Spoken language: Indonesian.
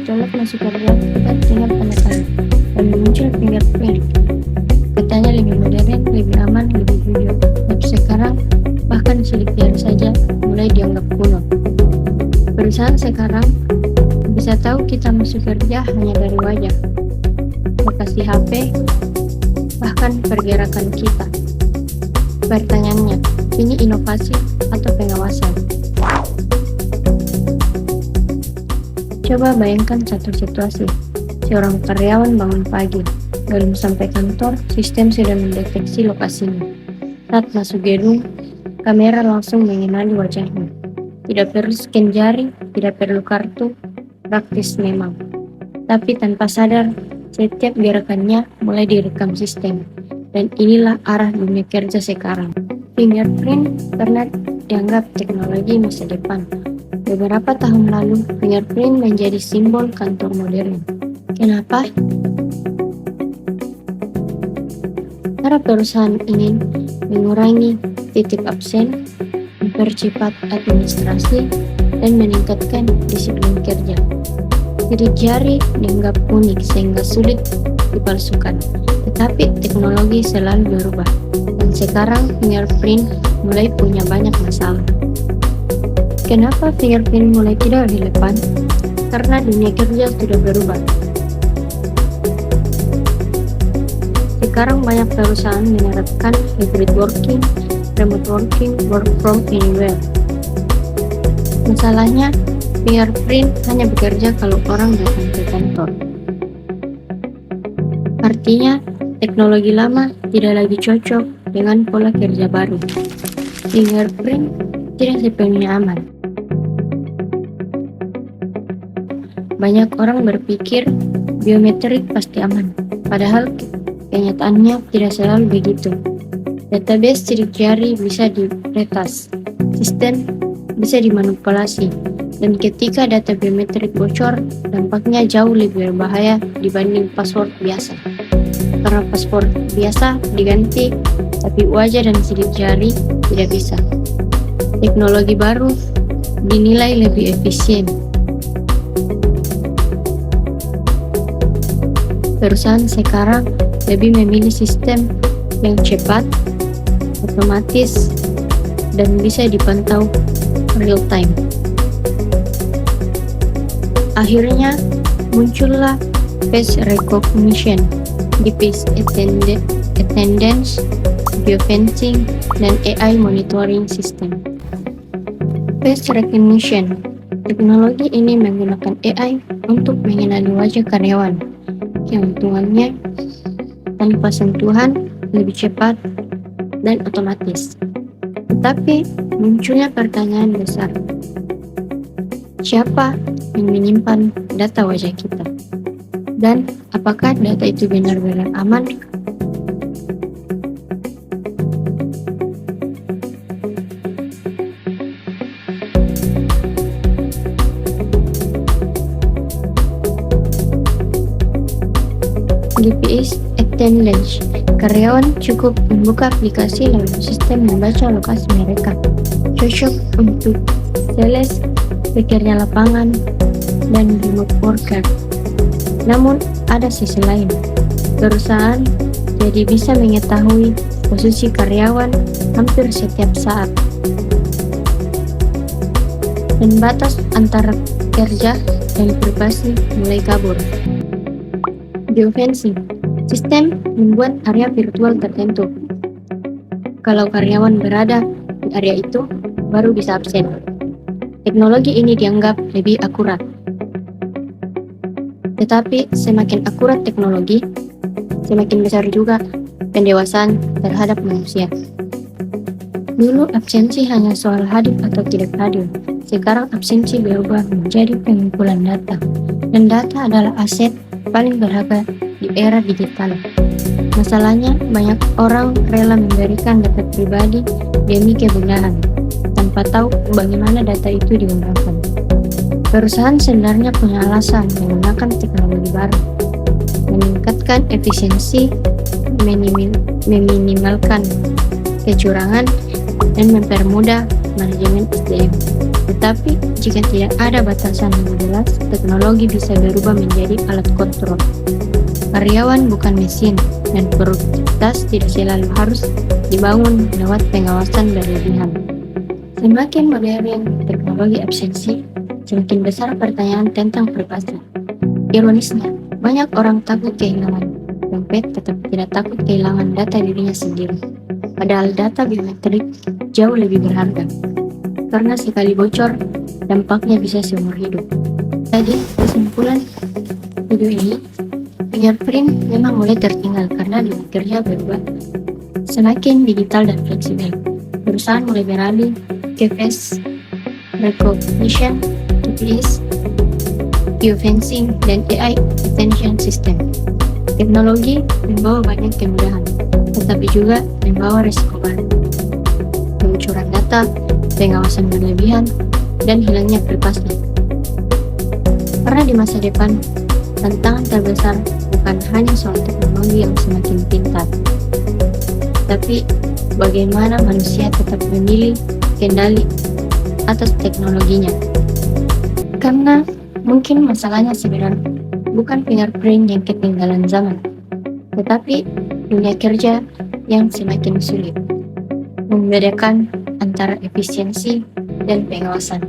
ditolak masuk kerja, kita tinggal tanda tangan dan muncul fingerprint. Katanya lebih modern, lebih aman, lebih jujur. Tapi sekarang bahkan sidik jari saja mulai dianggap kuno. Perusahaan sekarang bisa tahu kita masuk kerja hanya dari wajah, lokasi HP, bahkan pergerakan kita. Pertanyaannya, ini inovasi atau pengawasan? Coba bayangkan satu situasi. Seorang karyawan bangun pagi, belum sampai kantor, sistem sudah mendeteksi lokasinya. Saat masuk gedung, kamera langsung mengenali wajahnya. Tidak perlu scan jari, tidak perlu kartu, praktis memang. Tapi tanpa sadar, setiap gerakannya mulai direkam sistem. Dan inilah arah dunia kerja sekarang. Fingerprint pernah dianggap teknologi masa depan. Beberapa tahun lalu, fingerprint menjadi simbol kantor modern. Kenapa? Para perusahaan ingin mengurangi titip absen, mempercepat administrasi, dan meningkatkan disiplin kerja. Sidik jari dianggap unik sehingga sulit dipalsukan. Tetapi teknologi selalu berubah, dan sekarang fingerprint mulai punya banyak masalah. Kenapa fingerprint mulai tidak relevan? Karena dunia kerja sudah berubah. Sekarang banyak perusahaan menerapkan hybrid working, remote working, work from anywhere. Masalahnya, fingerprint hanya bekerja kalau orang datang ke kantor. Artinya, teknologi lama tidak lagi cocok dengan pola kerja baru. Fingerprint tidak sepenuhnya aman. Banyak orang berpikir biometrik pasti aman, padahal kenyataannya tidak selalu begitu. Database sidik jari bisa diretas, sistem bisa dimanipulasi, dan ketika data biometrik bocor, dampaknya jauh lebih berbahaya dibanding password biasa. Karena password biasa diganti, tapi wajah dan sidik jari tidak bisa. Teknologi baru dinilai lebih efisien. Perusahaan sekarang lebih memilih sistem yang cepat, otomatis, dan bisa dipantau real time. Akhirnya muncullah face recognition, device attendance, geofencing, dan AI monitoring system. Face recognition, teknologi ini menggunakan AI untuk mengenali wajah karyawan. Keuntungannya, tanpa sentuhan, lebih cepat, dan otomatis. Tetapi munculnya pertanyaan besar. Siapa yang menyimpan data wajah kita? Dan apakah data itu benar-benar aman? GPS attendance. Karyawan cukup membuka aplikasi lalu sistem membaca lokasi mereka. Cocok untuk sales, pekerja lapangan, dan remote worker. Namun ada sisi lain. Perusahaan jadi bisa mengetahui posisi karyawan hampir setiap saat. Dan batas antara kerja dan privasi mulai kabur. Geofencing. Sistem membuat area virtual tertentu. Kalau karyawan berada di area itu, baru bisa absen. Teknologi ini dianggap lebih akurat. Tetapi semakin akurat teknologi, semakin besar juga pendewasaan terhadap manusia. Dulu absensi hanya soal hadir atau tidak hadir. Sekarang absensi berubah menjadi pengumpulan data. Dan data adalah aset paling berharga di era digital. Masalahnya, banyak orang rela memberikan data pribadi demi kebenaran, tanpa tahu bagaimana data itu digunakan. Perusahaan sebenarnya punya alasan menggunakan teknologi baru, meningkatkan efisiensi, meminimalkan kecurangan, dan mempermudah manajemen SDM. Tetapi jika tidak ada batasan yang jelas, teknologi bisa berubah menjadi alat kontrol. Karyawan bukan mesin, dan produktivitas tidak selalu harus dibangun lewat pengawasan berlebihan. Semakin modern teknologi efisiensi, semakin besar pertanyaan tentang privasi. Ironisnya, banyak orang takut kehilangan dompet tetapi tidak takut kehilangan data dirinya sendiri. Padahal data biometrik jauh lebih berharga. Karena sekali bocor, dampaknya bisa seumur hidup. Jadi, kesimpulan video ini, fingerprint memang mulai tertinggal karena dunia kerja berubah semakin digital dan fleksibel. Perusahaan mulai beralih ke face recognition, GPS, geofencing, dan AI attention system. Teknologi membawa banyak kemudahan, tetapi juga membawa risiko baru. Kebocoran data, pengawasan berlebihan, dan hilangnya privasi. Karena di masa depan, tantangan terbesar bukan hanya soal teknologi yang semakin pintar, tapi bagaimana manusia tetap memilih kendali atas teknologinya. Karena mungkin masalahnya sebenarnya bukan fingerprint yang ketinggalan zaman, tetapi dunia kerja yang semakin sulit membedakan antara efisiensi dan pengawasan.